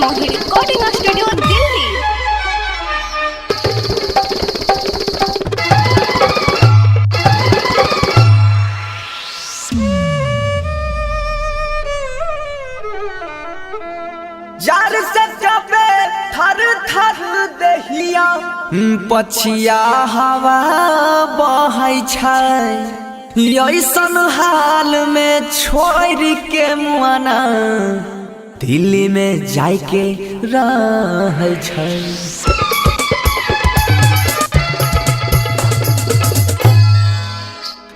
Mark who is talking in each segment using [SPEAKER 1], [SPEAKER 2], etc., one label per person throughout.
[SPEAKER 1] मोही recording studio Delhi.
[SPEAKER 2] जार से जबे थर थर दहिया पछिया हवा बहै छै ऐसन हाल में छोड़ के मुआना दिल्ली में जाके रहै छै।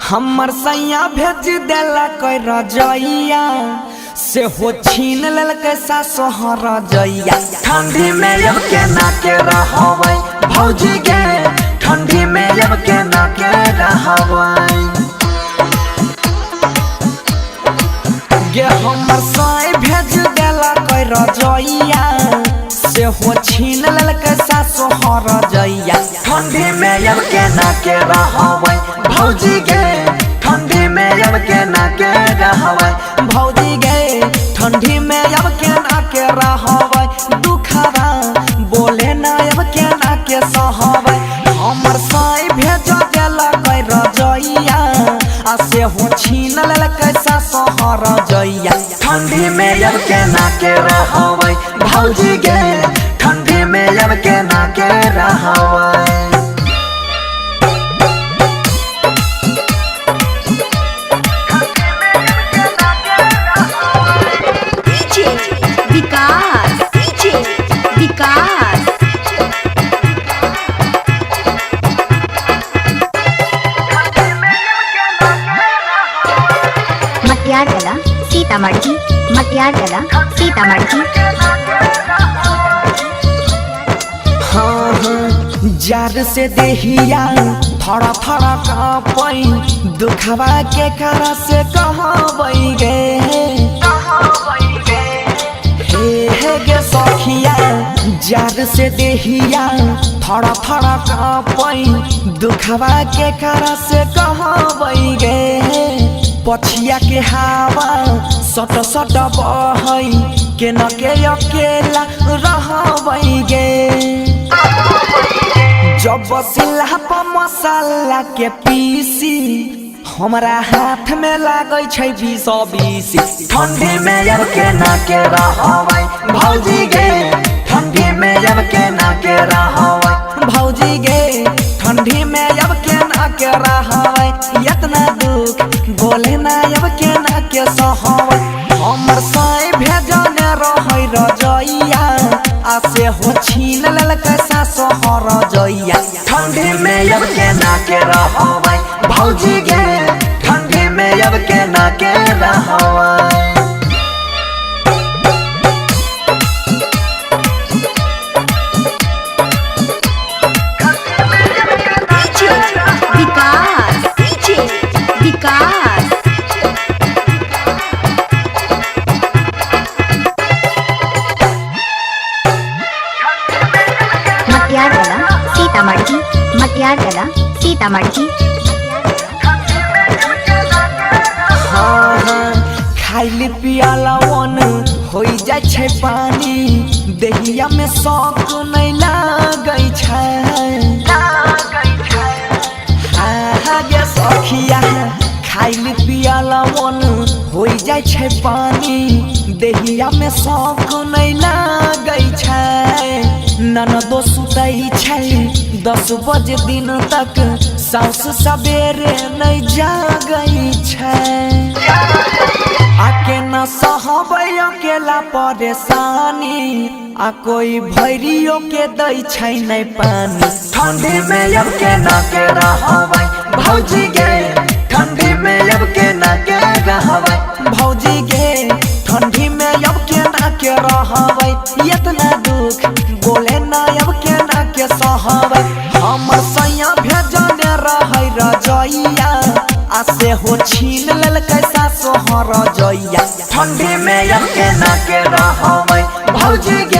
[SPEAKER 2] हमर सैया भेज देला कोई रजैया से हो छीन ललकै सासोहर जइया। ठंडी में अब केना के रहबै भौजी गे, ठंडी में अब केना के रहबै गे। हमर साई भेज देला कोई रजैया से हो छीन ललकै सासोहर जइया। ठंडी में अब केना के रहबै भौजी गे, ठंडी में अब केना के रहबै भौजी गे, ठंडी में अब केना के रहबै दुखरा बोले न अब केना के सहबै। हमर साई भेज देला कोई रजैया आ से हो छीन ललकै सासोहर जइया। ठंडी में अब केना के रहबै भौजी गे, ठंडी में अब केना के रहबै।
[SPEAKER 3] मटियारकला सीतामढ़ी, मटियारकला सीतामढ़ी।
[SPEAKER 2] हाँ हाँ जार से देहिया थोड़ा थोड़ा कापै दुखवा के करा से कहबै गे। हे गे सखिया जार से देहिया थोड़ा थोड़ा कापै दुखवा के करा से कहबै गे। पछिया के हवा सट सट बहै के न के अकेला रहबै गे। जब सिल्हा पर मसाला के पीसी हमरा हाथ में लागै छै 20-20। ठंडी में अब केना के रहबै भौजी गे, ठंडी में अब केना के रहबै भौजी गे, ठंडी में अब केना के रहबै। इतना दुख बोले ना अब केना के सहबै। हमर साई भेजने रहै रजैया आ से हो छीन ललकै सासोहर जइया। ठंडी में अब केना के रहबै भौजी गे, ठंडी में अब केना के रहबै।
[SPEAKER 3] मटियारकला सीतामढ़ी, मटियारकला सीतामढ़ी।
[SPEAKER 2] हाँ हाँ खाइल पियाला वन हो जाइ छै पानी देहिया में शौक नहीं लागै छै। हाँ गे सखिया खाइल पियाला वन हो जाइ छै पानी देहिया में शौक नहीं लागै छै। ननदो सुतै छै 10 बजे दिन तक, साउस सवेरे नहीं जागै छै। आके न सहबै अकेला परेशानी आ कोई भैरियो के दै छै नहीं पानी। ठंडी में अब केना के रहबै भौजी गे, ठंडी में अब केना के रहबै भौजी गे, ठंडी में अब केना के रहबै। इतना दुख बोले ना अब केना के सहबै। हमर सैया भेजने रहै रजैया आ से हो छीन ललकै सासोहर जइया। ठंडी में अब केना के रहबै भौजी गे,